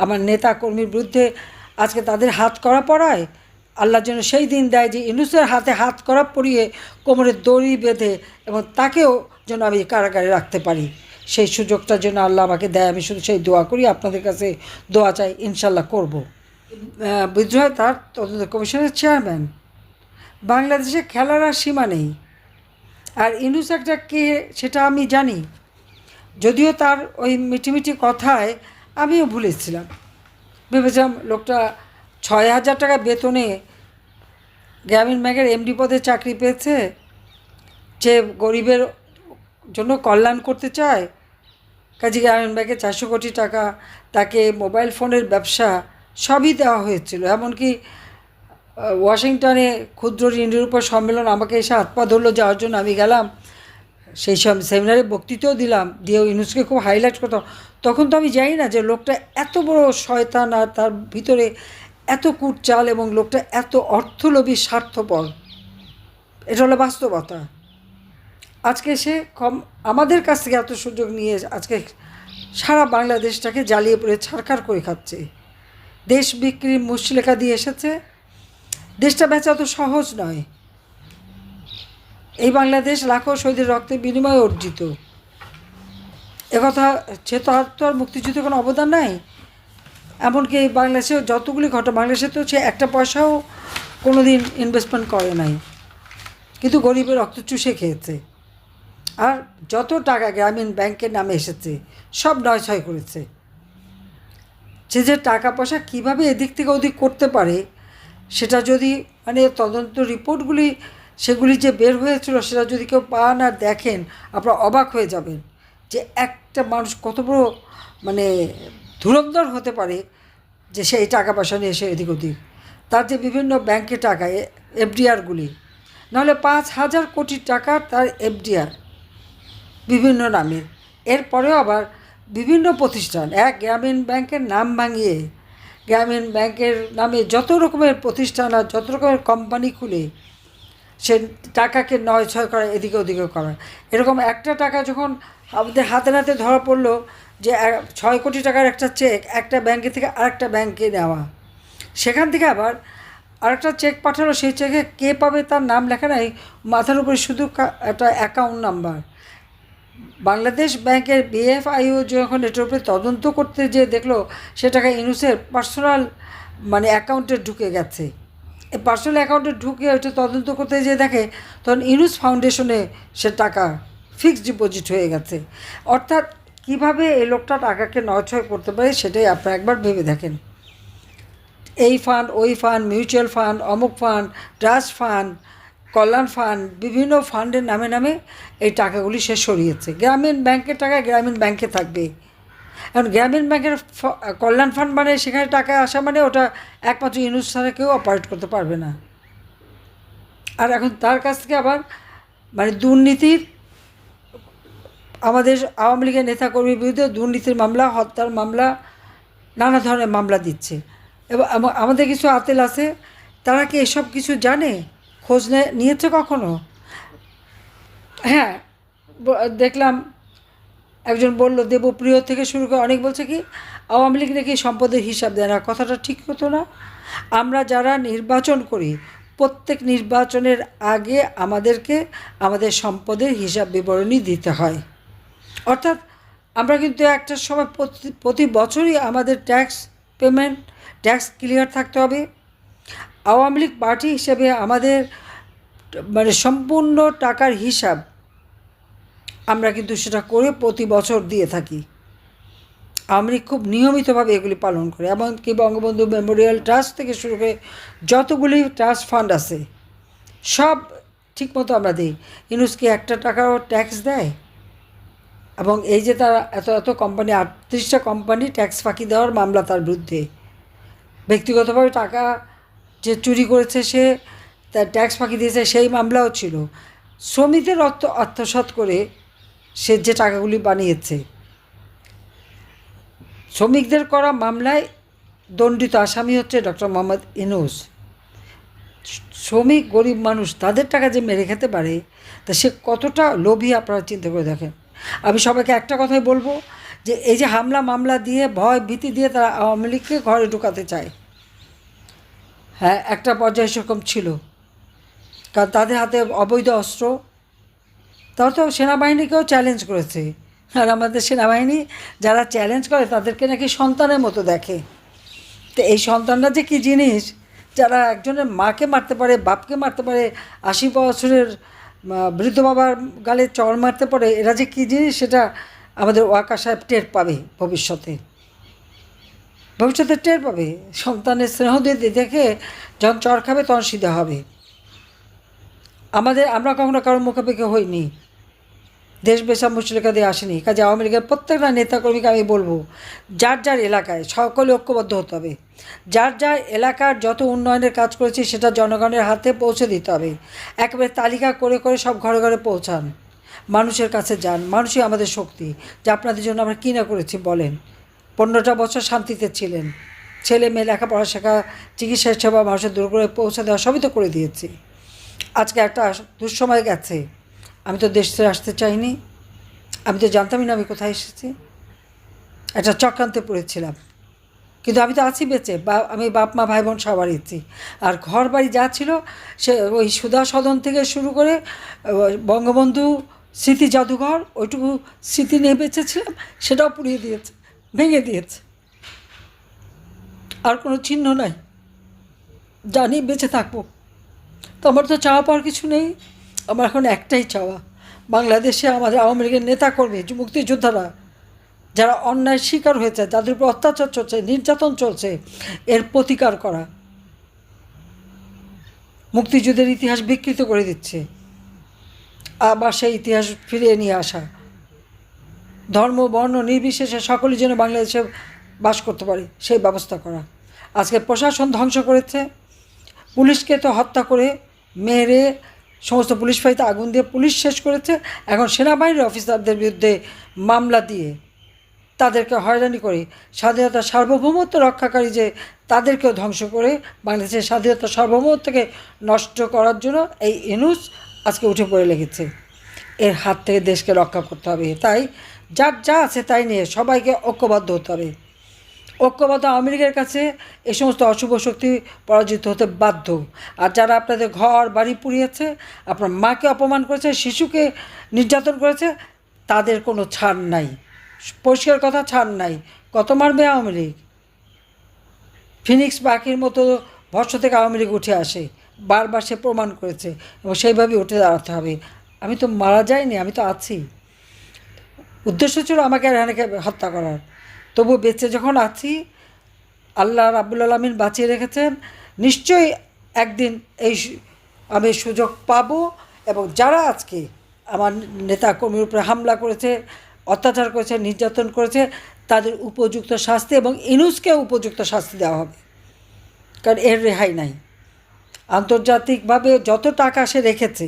আমার নেতা কর্মীর বিরুদ্ধে আজকে তাদের হাত করা পড়ায়, আল্লাহ যেন সেই দিন দেয় যে ইউনূসের হাতে হাত করা পরিয়ে কোমরে দড়ি বেঁধে এবং তাকেও যেন আমি কারাগারে রাখতে পারি। সেই সুযোগটার জন্য আল্লাহ আমাকে দেয়, আমি শুধু সেই দোয়া করি, আপনাদের কাছে দোয়া চাই, ইনশাল্লাহ করব। বিদ্রোহে তার তদন্ত কমিশনের চেয়ারম্যান। বাংলাদেশে খেলার আর সীমা নেই। আর ইউনূস একটা কে সেটা আমি জানি, যদিও তার ওই মিটিমিটি কথায় আমিও ভুলেছিলাম। ভেবেছিলাম লোকটা ৬,০০০ টাকা বেতনে গ্রামীণ ব্যাংকের এমডি পদে চাকরি পেয়েছে, যে গরিবের জন্য কল্যাণ করতে চায়। কাজী গ্রামীণ ব্যাংকে ৪০০ কোটি টাকা, তাকে মোবাইল ফোনের ব্যবসা সবই দেওয়া হয়েছিল। এমনকি ওয়াশিংটনে ক্ষুদ্র ঋণ নিরূপণ সম্মেলন আমাকে এসে হাত পা ধরলো যাওয়ার জন্য, আমি গেলাম। সেই সব সেমিনারে বক্তৃতাও দিলাম, দিয়েও ইউনূসকে খুব হাইলাইট করতাম। তখন তো আমি জানি না যে লোকটা এত বড় শয়তান, আর তার ভিতরে এত কুটচাল, এবং লোকটা এত অর্থলোভী, স্বার্থপর। এটা হলো বাস্তবতা। আজকে সে আমাদের কাছ থেকে এত সুযোগ নিয়ে আজকে সারা বাংলাদেশটাকে জ্বালিয়ে পড়ে ছারখার করে খাচ্ছে। দেশ বিক্রির মুচলেখা দিয়ে এসেছে। দেশটা বেচা তো সহজ নয়। এই বাংলাদেশ লাখো শহীদের রক্তের বিনিময়ে অর্জিত। একথা সে তো আর মুক্তিযুদ্ধে কোনো অবদান নাই। এমনকি এই বাংলাদেশে যতগুলি ঘটনা, বাংলাদেশে তো সে একটা পয়সাও কোনো দিন ইনভেস্টমেন্ট করে নাই, কিন্তু গরিবের রক্ত চুষে খেয়েছে। আর যত টাকা গ্রামীণ ব্যাংকের নামে এসেছে সব নয়ছয় করেছে। সে যে টাকা পয়সা কীভাবে এদিক থেকে ওদিক করতে পারে, সেটা যদি মানে তদন্ত রিপোর্টগুলি সেগুলি যে বের হয়েছিল, সেটা যদি কেউ পান আর দেখেন, আপনারা অবাক হয়ে যাবেন যে একটা মানুষ কত বড় মানে ধুরন্ধর হতে পারে, যে সেই টাকা পয়সা নিয়ে এসে এদিক ওদিক। তার যে বিভিন্ন ব্যাংকে টাকা, এফডিআরগুলি, নাহলে ৫,০০০ কোটি টাকা তার এফডিআর বিভিন্ন নামে। এরপরেও আবার বিভিন্ন প্রতিষ্ঠান, এক গ্রামীণ ব্যাংকের নাম ভাঙিয়ে গ্রামীণ ব্যাংকের নামে যত রকমের প্রতিষ্ঠান আর যত রকমের কোম্পানি খুলে সে টাকাকে নয়ছয় করা, এদিকে ওদিকে করা। এরকম একটা টাকা যখন আমাদের হাতে নাতে ধরা পড়লো যে ৬ কোটি টাকার একটা চেক একটা ব্যাংকে থেকে আরেকটা ব্যাংকে নেওয়া, সেখান থেকে আবার আরেকটা চেক পাঠালো, সেই চেকে কে পাবে তার নাম লেখা নাই, মাথার উপরে শুধু একটা অ্যাকাউন্ট নাম্বার। বাংলাদেশ ব্যাংকের বিএফআইও যখন এটার উপরে তদন্ত করতে যে দেখলো সে টাকা ইউনূসের পার্সোনাল মানে অ্যাকাউন্টে ঢুকে গেছে, এই পার্সোনাল অ্যাকাউন্টে ঢুকে ওইটা তদন্ত করতে যে দেখে, তখন ইউনূস ফাউন্ডেশনে সে টাকা ফিক্সড ডিপোজিট হয়ে গেছে। অর্থাৎ কিভাবে এই লোকটা টাকাকে নয়ছয় করতে পারে, সেটাই আপনারা একবার ভেবে দেখেন। এই ফান্ড, ওই ফান্ড, মিউচুয়াল ফান্ড, অমুক ফান্ড, ট্রাস্ট ফান্ড, কল্যাণ ফান্ড, বিভিন্ন ফান্ডের নামে নামে এই টাকাগুলি সে সরিয়েছে। গ্রামীণ ব্যাংকের টাকা গ্রামীণ ব্যাংকে থাকবে। এখন গ্রামীণ ব্যাংকের কল্যাণ ফান্ড মানে সেখানে টাকা আসা মানে ওটা একমাত্র ইউনূস ছাড়া কেউ অপারেট করতে পারবে না। আর এখন তার কাছ থেকে আবার মানে দুর্নীতির, আমাদের আওয়ামী লীগের নেতাকর্মীর বিরুদ্ধে দুর্নীতির মামলা, হত্যার মামলা, নানা ধরনের মামলা দিচ্ছে। এবং আমাদের কিছু আতেল আছে, তারা কি এসব কিছু জানে, খোঁজ নিয়েছে কখনো? হ্যাঁ, দেখলাম একজন বলল, দেবপ্রিয় থেকে শুরু করে অনেক বলছে কি আওয়ামী লীগ নাকি সম্পদের হিসাব দেয় না। কথাটা ঠিক হতো না? আমরা যারা নির্বাচন করি, প্রত্যেক নির্বাচনের আগে আমাদেরকে আমাদের সম্পদের হিসাব বিবরণী দিতে হয়। অর্থাৎ আমরা কিন্তু একটা সময় প্রতি বছরই আমাদের ট্যাক্স পেমেন্ট, ট্যাক্স ক্লিয়ার থাকতে হবে। আওয়ামী লীগ পার্টি হিসেবে আমাদের মানে সম্পূর্ণ টাকার হিসাব আমরা কিন্তু সেটা করে প্রতি বছর দিয়ে থাকি। আওয়ামী লীগ খুব নিয়মিতভাবে এগুলি পালন করে। এমনকি বঙ্গবন্ধু মেমোরিয়াল ট্রাস্ট থেকে শুরু করে যতগুলি ট্রাস্ট ফান্ড আছে সব ঠিকমতো আমরা দিই। ইউনূসকে একটা টাকাও ট্যাক্স দেয়? এবং এই যে তারা এত এত কোম্পানি, ৩৮টা কোম্পানি ট্যাক্স ফাঁকি দেওয়ার মামলা তার বিরুদ্ধে, ব্যক্তিগতভাবে টাকা যে চুরি করেছে, সে তার ট্যাক্স ফাঁকি দিয়েছে, সেই মামলাও ছিল। শ্রমিকদের অর্থ আত্মসাৎ করে সে যে টাকাগুলি বানিয়েছে, শ্রমিকদের করা মামলায় দণ্ডিত আসামি হচ্ছে ডক্টর মোহাম্মদ ইউনূস। শ্রমিক গরিব মানুষ, তাদের টাকা যে মেরে খেতে পারে, তা সে কতটা লোভী আপনারা চিন্তা করে দেখেন। আমি সবাইকে একটা কথাই বলবো যে এই যে হামলা মামলা দিয়ে ভয় ভীতি দিয়ে তারা আওয়ামী লীগকে ঘরে ঢুকাতে চায়। হ্যাঁ, একটা পর্যায়ে সেরকম ছিল, কারণ তাদের হাতে অবৈধ অস্ত্র। তারা তো সেনাবাহিনীকেও চ্যালেঞ্জ করেছে, আর আমাদের সেনাবাহিনী যারা চ্যালেঞ্জ করে তাদেরকে নাকি সন্তানের মতো দেখে। তো এই সন্তানরা যে কী জিনিস, যারা একজনের মাকে মারতে পারে, বাপকে মারতে পারে, 80 বছরের বৃদ্ধ বাবার গালে চড় মারতে পারে, এরা যে কী জিনিস সেটা আমাদের ওয়াকা সাহেব টের পাবে ভবিষ্যতে। ভবিষ্যতে টের পাবে, সন্তানের স্নেহ দিয়ে দেখে যখন চড় খাবে তখন সিধা হবে। আমরা কখনো কারোর মুখাপেক্ষি হইনি, দেশ বেচা মুচলেখা দিয়ে আসেনি। কাজে আওয়ামী লীগের প্রত্যেকটা নেতাকর্মীকে আমি বলবো, যার যার এলাকায় সকলে ঐক্যবদ্ধ হতে হবে। যার যার এলাকার যত উন্নয়নের কাজ করেছি সেটা জনগণের হাতে পৌঁছে দিতে হবে। একেবারে তালিকা করে করে সব ঘরে ঘরে পৌঁছান, মানুষের কাছে যান। মানুষই আমাদের শক্তি। যে আপনাদের জন্য আমরা কী না করেছি বলেন। 15টা বছর শান্তিতে ছিলেন, ছেলে মেয়ে লেখাপড়া শেখা, চিকিৎসা সেবা মানুষের দূর করে পৌঁছে দেওয়া সবই তো করে দিয়েছি। আজকে একটা দুঃসময় গেছে, আমি তো দেশ ছেড়ে আসতে চাইনি, আমি তো জানতামই না আমি কোথায় এসেছি। একটা চক্রান্তে পড়েছিলাম, কিন্তু আমি তো আছি বেঁচে। আমি বাপ মা ভাই বোন সবার ইচ্ছি। আর ঘর বাড়ি যা ছিল সে ওই সুধা সদন থেকে শুরু করে বঙ্গবন্ধু স্মৃতি জাদুঘর, ওইটুকু স্মৃতি নিয়ে বেঁচেছিলাম, সেটাও পুড়িয়ে দিয়েছে, ভেঙে দিয়েছে। আর কোনো চিহ্ন নাই, জানি বেঁচে থাকবো। তো আমার তো চাওয়া পাওয়ার কিছু নেই। আমার এখন একটাই চাওয়া, বাংলাদেশে আমাদের আওয়ামী লীগের নেতাকর্মী, মুক্তিযোদ্ধারা যারা অন্যায় শিকার হয়েছে, যাদের উপর অত্যাচার চলছে, নির্যাতন চলছে, এর প্রতিকার করা। মুক্তিযুদ্ধের ইতিহাস বিকৃত করে দিচ্ছে, আবার সেই ইতিহাস ফিরিয়ে নিয়ে আসা। ধর্ম বর্ণ নির্বিশেষে সকলের জন্য বাংলাদেশে বাস করতে পারে সেই ব্যবস্থা করা। আজকে প্রশাসন ধ্বংস করেছে, পুলিশকে তো হত্যা করে মেরে সমস্ত পুলিশ ফাঁড়িতে আগুন দিয়ে পুলিশ শেষ করেছে। এখন সেনাবাহিনীর অফিসারদের বিরুদ্ধে মামলা দিয়ে তাদেরকে হয়রানি করে স্বাধীনতা সার্বভৌমত্ব রক্ষাকারী যে তাদেরকেও ধ্বংস করে বাংলাদেশের স্বাধীনতা সার্বভৌমত্বকে নষ্ট করার জন্য এই ইউনূস আজকে উঠে পড়ে লেগেছে। এর হাত থেকে দেশকে রক্ষা করতে হবে। তাই যার যা আছে তাই নিয়ে সবাইকে ঐক্যবদ্ধ হতে হবে। ঐক্যবদ্ধ আওয়ামী লীগের কাছে এই সমস্ত অশুভ শক্তি পরাজিত হতে বাধ্য। আর যারা আপনাদের ঘর বাড়ি পুড়িয়েছে, আপনার মাকে অপমান করেছে, শিশুকে নির্যাতন করেছে, তাদের কোনো ছাড় নাই। পরিষ্কার কথা, ছাড় নাই। কত মারবে আওয়ামী লীগ? ফিনিক্স পাখির মতো ভস্ম থেকে আওয়ামী লীগ উঠে আসে, বারবার সে প্রমাণ করেছে, এবং সেইভাবেই উঠে দাঁড়াতে হবে। আমি তো মারা যাইনি, আমি তো আছি। উদ্দেশ্য ছিল আমাকে রেহানাকে হত্যা করার, তবু বেঁচে যখন আছি, আল্লাহ রাব্বুল আলামিন বাঁচিয়ে রেখেছেন, নিশ্চয়ই একদিন আমি সুযোগ পাব। এবং যারা আজকে আমার নেতা কর্মীর উপরে হামলা করেছে, অত্যাচার করেছে, নির্যাতন করেছে, তাদের উপযুক্ত শাস্তি এবং ইউনূসকে উপযুক্ত শাস্তি দেওয়া হবে, কারণ এর রেহাই নাই। আন্তর্জাতিকভাবে যত টাকা সে রেখেছে,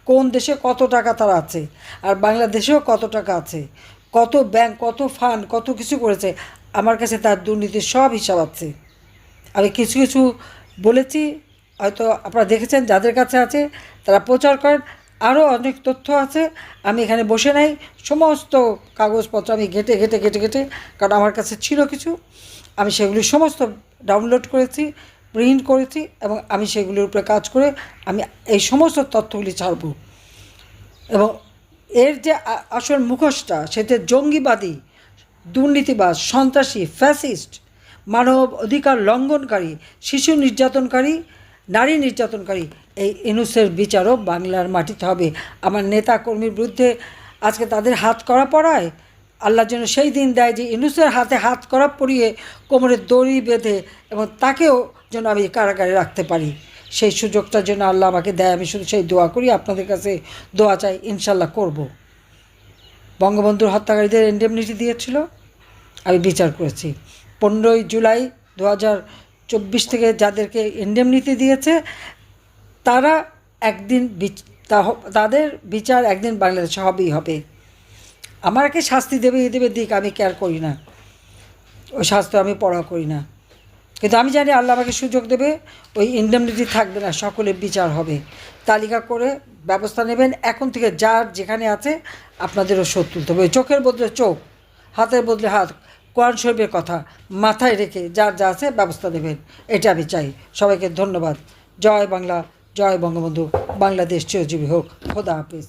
কোন দেশে কত টাকা তার আছে, আর বাংলাদেশেও কত টাকা আছে, কত ব্যাংক, কত ফান্ড, কত কিছু করেছে, আমার কাছে তার দুর্নীতির সব হিসাব আছে। আমি কিছু কিছু বলেছি, হয়তো আপনারা দেখেছেন, যাদের কাছে আছে তারা প্রচার করেন। আরও অনেক তথ্য আছে, আমি এখানে বসে নাই, সমস্ত কাগজপত্র আমি ঘেটে ঘেটে ঘেটে ঘেটে, কারণ আমার কাছে ছিল কিছু, আমি সেগুলি সমস্ত ডাউনলোড করেছি, প্রিন্ট করেছি, এবং আমি সেগুলির উপরে কাজ করে আমি এই সমস্ত তথ্যগুলি ছাড়ব। এবং এর যে আসল মুখোশটা, সেটা জঙ্গিবাদী, দুর্নীতিবাজ, সন্ত্রাসী, ফ্যাসিস্ট, মানব অধিকার লঙ্ঘনকারী, শিশু নির্যাতনকারী, নারী নির্যাতনকারী, এই ইউনূসের বিচারও বাংলার মাটিতে হবে। আমার নেতা কর্মীর বিরুদ্ধে আজকে তাদের হাত করা পড়ায়, আল্লাহ যেন সেই দিন দেয় যে ইউনূসের হাতে হাত করা পরিয়ে কোমরে দড়ি বেঁধে, এবং তাকেও যেন আমি কারাগারে রাখতে পারি, সেই সুযোগটার জন্য আল্লাহ আমাকে দেয়। আমি শুধু সেই দোয়া করি, আপনাদের কাছে দোয়া চাই, ইনশাল্লাহ করব। বঙ্গবন্ধুর হত্যাকারীদের ইন্ডেমনিটি দিয়েছিল, আমি বিচার করেছি। 15ই জুলাই 2024 থেকে যাদেরকে ইন্ডেমনিটি দিয়েছে, তারা একদিন তাদের বিচার একদিন বাংলাদেশে হবেই হবে। আমাকে শাস্তি দেবে দিক, আমি কেয়ার করি না, ওই শাস্তি আমি পড়া করি না। কিন্তু আমি জানি আল্লাহ আমাকে সুযোগ দেবে, ওই ইন্ডেমনিটি থাকবে না, সকলের বিচার হবে। তালিকা করে ব্যবস্থা নেবেন। এখন থেকে যার যেখানে আছে আপনাদেরও শোধ তুলতে হবে। ওই চোখের বদলে চোখ, হাতের বদলে হাত, কোরআন শরীফের কথা মাথায় রেখে যার যা আছে ব্যবস্থা নেবেন, এটা আমি চাই। সবাইকে ধন্যবাদ। জয় বাংলা, জয় বঙ্গবন্ধু, বাংলাদেশ চিরজীবী হোক। খোদা হাফিজ।